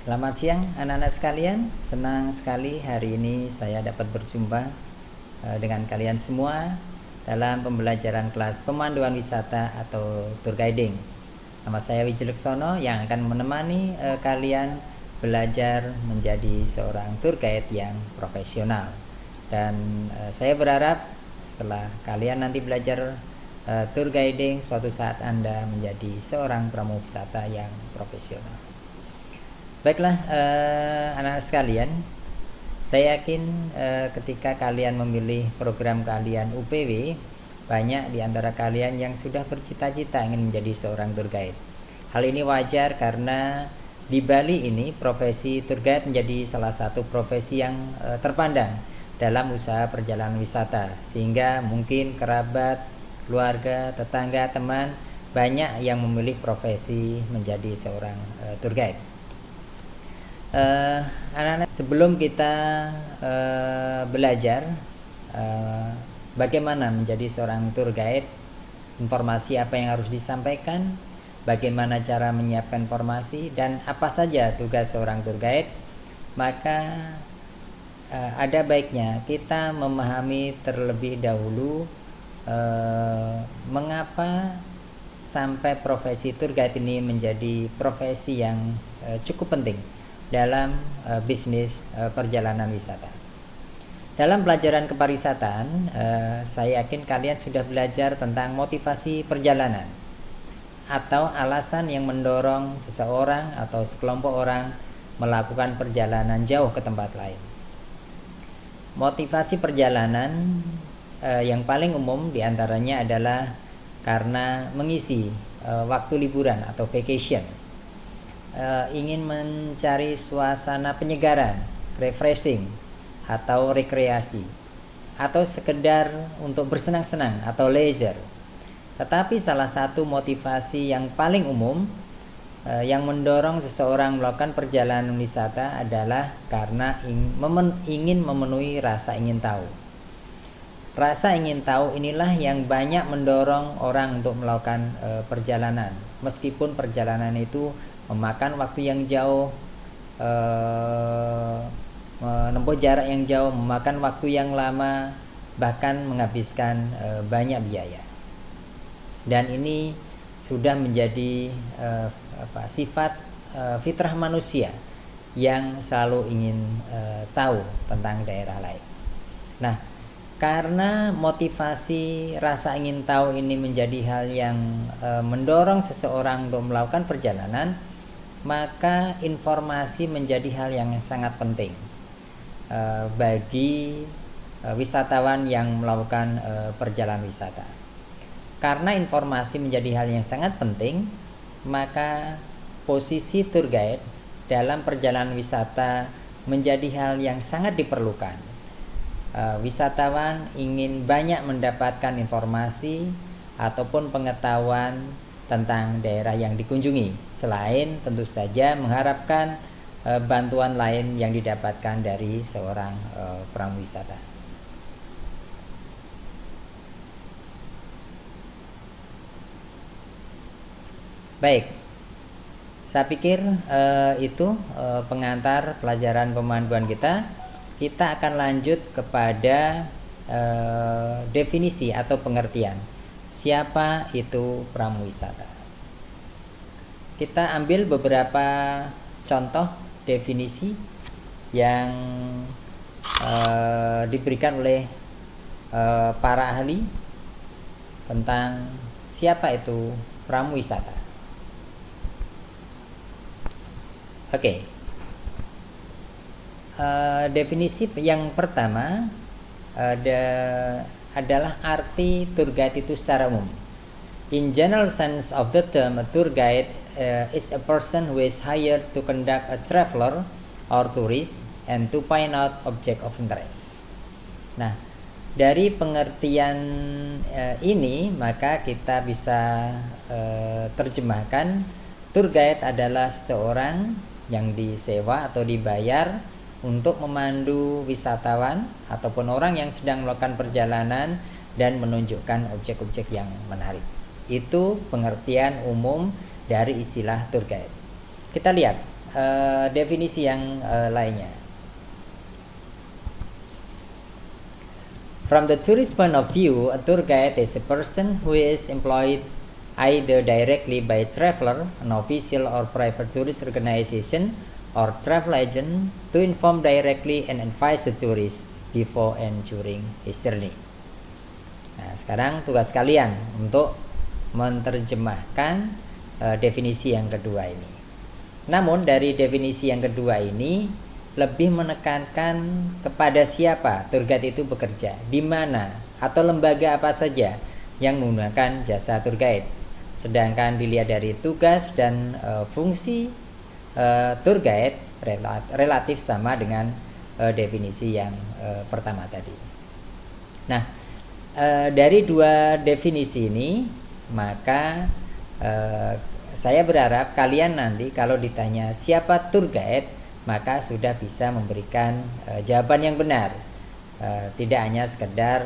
Selamat siang anak-anak sekalian, senang sekali hari ini saya dapat berjumpa dengan kalian semua dalam pembelajaran kelas pemanduan wisata atau tour guiding. Nama saya Wijileksono yang akan menemani kalian belajar menjadi seorang tour guide yang profesional. Dan saya berharap setelah kalian nanti belajar tour guiding, suatu saat Anda menjadi seorang pramu wisata yang profesional. Baiklah anak-anak sekalian, saya yakin ketika kalian memilih program kalian UPW, banyak di antara kalian yang sudah bercita-cita ingin menjadi seorang tour guide. Hal ini wajar karena di Bali ini profesi tour guide menjadi salah satu profesi yang terpandang dalam usaha perjalanan wisata, sehingga mungkin kerabat, keluarga, tetangga, teman banyak yang memilih profesi menjadi seorang tour guide. Anak-anak, sebelum kita belajar bagaimana menjadi seorang tour guide, informasi apa yang harus disampaikan, bagaimana cara menyiapkan informasi, dan apa saja tugas seorang tour guide, maka ada baiknya kita memahami terlebih dahulu mengapa sampai profesi tour guide ini menjadi profesi yang cukup penting dalam bisnis perjalanan wisata. Dalam pelajaran kepariwisataan, saya yakin kalian sudah belajar tentang motivasi perjalanan atau alasan yang mendorong seseorang atau sekelompok orang melakukan perjalanan jauh ke tempat lain. Motivasi perjalanan yang paling umum diantaranya adalah karena mengisi waktu liburan atau vacation, ingin mencari suasana penyegaran, refreshing atau rekreasi, atau sekedar untuk bersenang-senang atau leisure. Tetapi salah satu motivasi yang paling umum yang mendorong seseorang melakukan perjalanan wisata adalah karena ingin memenuhi rasa ingin tahu. Rasa ingin tahu inilah yang banyak mendorong orang untuk melakukan perjalanan, meskipun perjalanan itu memakan waktu yang jauh, menempuh jarak yang jauh, memakan waktu yang lama, bahkan menghabiskan banyak biaya. Dan ini sudah menjadi sifat fitrah manusia yang selalu ingin tahu tentang daerah lain. Nah, karena motivasi rasa ingin tahu ini menjadi hal yang mendorong seseorang untuk melakukan perjalanan, maka informasi menjadi hal yang sangat penting bagi wisatawan yang melakukan perjalanan wisata. Karena informasi menjadi hal yang sangat penting, maka posisi tour guide dalam perjalanan wisata menjadi hal yang sangat diperlukan. Wisatawan ingin banyak mendapatkan informasi ataupun pengetahuan tentang daerah yang dikunjungi, selain tentu saja mengharapkan bantuan lain yang didapatkan dari seorang pramu wisata. Baik, saya pikir itu pengantar pelajaran pemanduan kita. Kita akan lanjut kepada definisi atau pengertian siapa itu pramu wisata. Kita ambil beberapa contoh definisi yang diberikan oleh para ahli tentang siapa itu pramu wisata. Oke. Definisi yang pertama adalah arti tour guide itu secara umum. In general sense of the term, a tour guide is a person who is hired to conduct a traveler or tourist and to find out object of interest. Nah, dari pengertian ini maka kita bisa terjemahkan tour guide adalah seseorang yang disewa atau dibayar untuk memandu wisatawan ataupun orang yang sedang melakukan perjalanan dan menunjukkan objek-objek yang menarik. Itu pengertian umum dari istilah tour guide. Kita lihat definisi yang lainnya. From the tourist point of view, a tour guide is a person who is employed either directly by a traveler, an official or private tourist organization, or travel agent to inform directly and advise the tourist before and during his journey. Nah, sekarang tugas kalian untuk menerjemahkan definisi yang kedua ini. Namun dari definisi yang kedua ini lebih menekankan kepada siapa tour guide itu bekerja, di mana atau lembaga apa saja yang menggunakan jasa tour guide. Sedangkan dilihat dari tugas dan fungsi tour guide relatif sama dengan definisi yang pertama tadi. Nah, dari dua definisi ini, maka saya berharap kalian nanti kalau ditanya siapa tour guide, maka sudah bisa memberikan jawaban yang benar, tidak hanya sekedar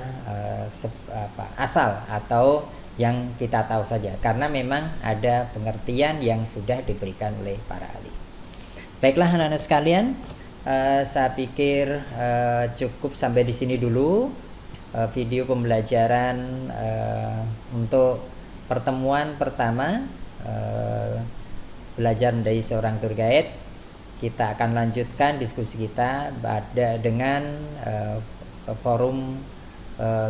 asal atau yang kita tahu saja, karena memang ada pengertian yang sudah diberikan oleh para ahli. Baiklah anak-anak sekalian, saya pikir cukup sampai di sini dulu video pembelajaran untuk pertemuan pertama belajar menjadi seorang tour guide. Kita akan lanjutkan diskusi kita dengan forum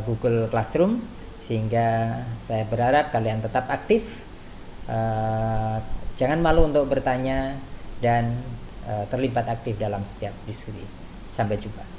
Google Classroom, sehingga saya berharap kalian tetap aktif, jangan malu untuk bertanya dan terlibat aktif dalam setiap diskusi. Sampai jumpa.